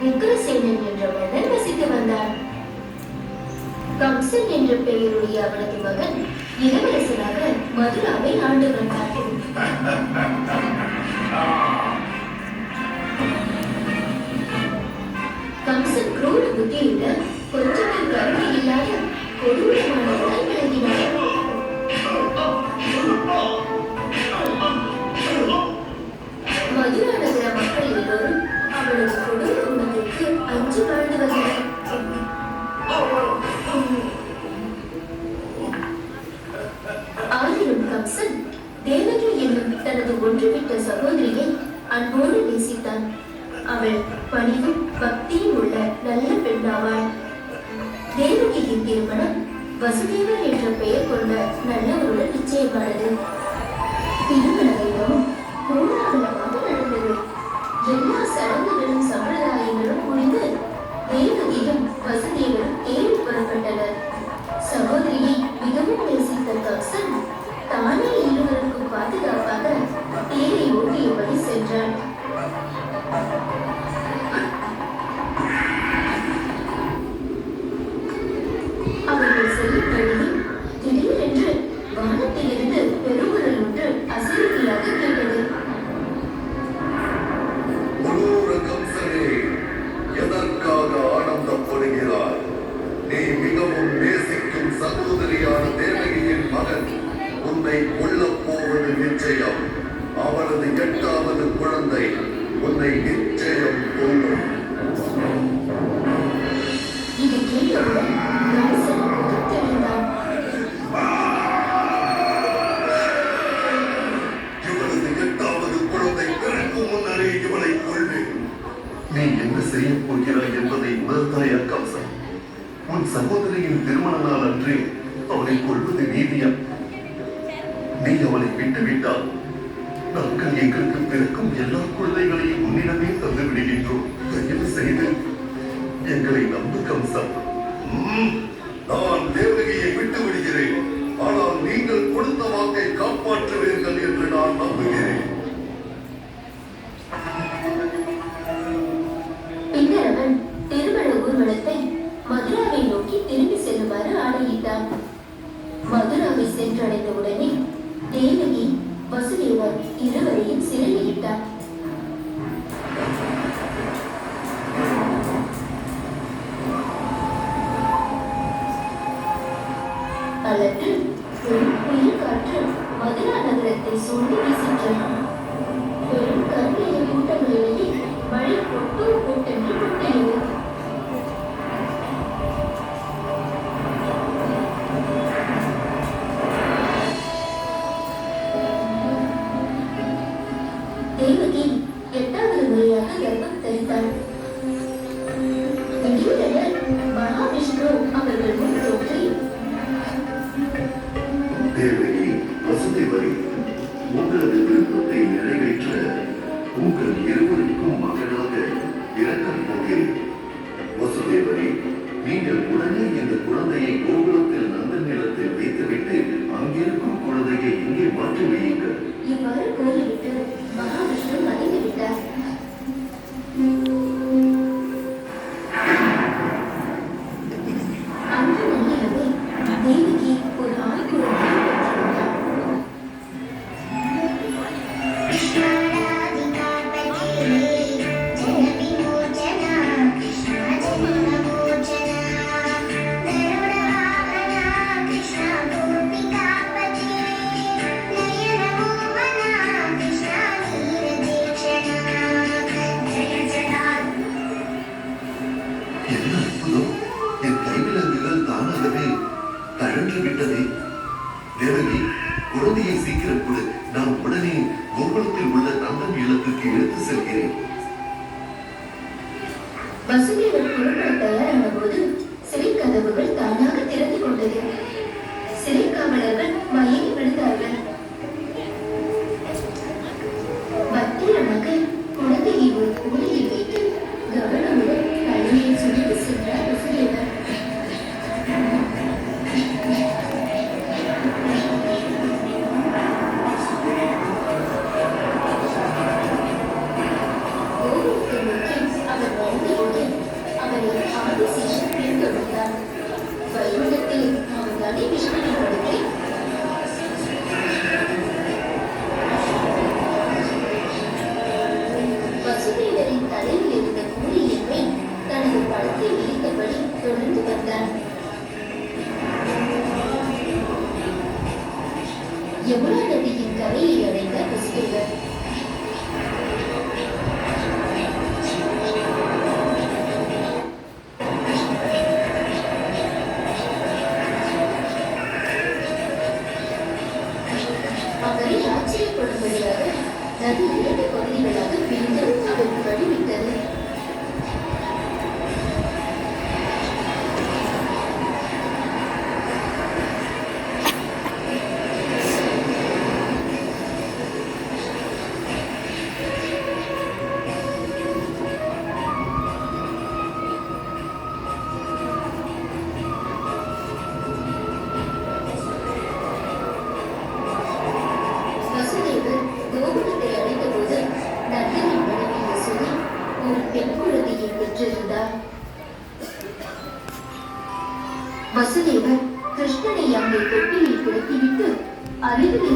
விக்கிரசேனன் என்ற மன்னன் வசித்து வந்தான். கம்சன் என்ற பெயருடைய அவனது மகன் இளவரசனாக மதுராவை ஆண்டு வந்தான். கம்சன் குரூர புத்தியுள்ள கொஞ்சத்தில் கருணை இல்லாத கொடூரமானவனாய் விளங்கினார். மதுரா நகர மக்கள் எல்லோரும் அவனது கொடூர குணத்திற்கு அஞ்சு வாழ்ந்து வந்தனர். ஆயினும் கம்சன் தேவகி என்னும் தனது ஒன்றுவிட்ட சகோதரியை அன்போடு நேசித்தான். அவள் பணிவும் பக்தியும் உள்ள நல்ல பெண்ணாவாள். தேவகியின் திருமணம் வசுதேவர் என்ற பெயர் கொண்ட நல்லவருடன் நிச்சயமானது. திருமண வைபவம் கோலாகலமாக நடந்தது. எல்லா சடங்குகளும் சம்பிரதாயங்களும் முடிந்து தேவகியும் வசுதேவரும் தேரில் புறப்பட்டனர். சகோதரியை மிகவும் நேசித்த கம்சன் தானே இருவருக்கும் பாதுகாப்பாக தேரை ஓட்டியபடி சென்றான். அவர்கள் செல்லும் வழியில் திடீரென்று வானத்திலிருந்து பெருங்குரல் ஒன்று அசரீரியாக கேட்டது. எதற்காக ஆனந்தப்படுகிறாய்? நீ மிகவும் நேசிக்கும் சகோதரியான தேவகியின் மகன் உன்னை கொல்லப் போவது நிச்சயம். அவரது 8வது குழந்தை உன்னை நிச்சயம் கொல்லும். இது கேட்டவுடன் கம்சன் கொதித்தெழுந்தான். இவரது 8வது குழந்தை பிறக்கும் முன்னரே இவளை கொள்வேன். நீ என்ன செய்யப் போகிறாய் என்பதை உணர்ந்தாயா கம்சன்? உன் சகோதரியின் திருமண நாள் அன்றே அவனை கொள்வது நீதியா? நீ அவனை விட்டுவிட்டால் நாங்கள் எங்களுக்கு பிறக்கும் எல்லா குழந்தைகளையும் உன்னிடமே தந்து விடுகின்றோம். தயவு செய்து எங்களை நம்பு கம்சன். நான் தேவகியை விட்டு விடுகிறேன். ஆனால் நீங்கள் கொடுத்த வாக்கை காப்பாற்றுவீர்கள் என்று நான் நம்புகிறேன். பின்னர் அவன் திருமண ஊர்வலத்தை மதுராவை நோக்கி திரும்பி செல்லுமாறு ஆணையிட்டான். மதுராவை சென்றடைந்த உடனே தேவகி வசுதேவர் இருவரையும் சிறையிட்டார். அல்லது பெரும் புயல் காற்று மதுரா நகரத்தை சூழ்ந்து வீசிற்றது. பெரும் கருணைய கூட்டங்களிலேயே மழை போட்டென்று கொட்டியது. தேவகி 8வது முறையாக கர்ப்பம் தரித்தாள். திடீரென மகாவிஷ்ணு அவர்கள் முன் தோன்றி, தேவகி, வசுதேவரே, உங்களது விருப்பத்தை நிறைவேற்ற உங்கள் இருவருக்கும் மகனாக இறக்கப் போகிறேன். வசுதேவரே, நீங்கள் உடனே இந்த குழந்தையை கோகுலத்தில் நந்த நிலத்தில் வைத்துவிட்டு அங்கிருக்கும் குழந்தையை இங்கே மாற்றி வையுங்கள். இவ்வாறு கூறிவிட்டு மகாவிஷ்ணு மறைந்து விட்டார். அன்று நள்ளிரவு தேவகி ஒரு ஆண் குழந்தையை பெற்றெடுத்தார். என்ன அற்புதம்! என் கைவிலங்குகள் தானாகவே தழன்று விட்டதே. தேவகி, குழந்தையை சீக்கிரம் கொடு. நான் உடனே கோகுலத்தில் உள்ள நந்தன் இல்லத்துக்கு எடுத்து செல்கிறேன். வசுதேவர் புறப்பட தயாரான போது சிறை கதவுகள் தானாக திறந்து கொண்டது. சிறை காவலர்கள் மயங்கி விழுந்தார்கள். பத்திரமாக குழந்தையை ஒரு கூடையில் வைத்து கவனமுடன் தலையை சுழித்து சென்றார் வசுதேவர். கோகுலத்தை நோக்கி அவர் வந்து அருகில்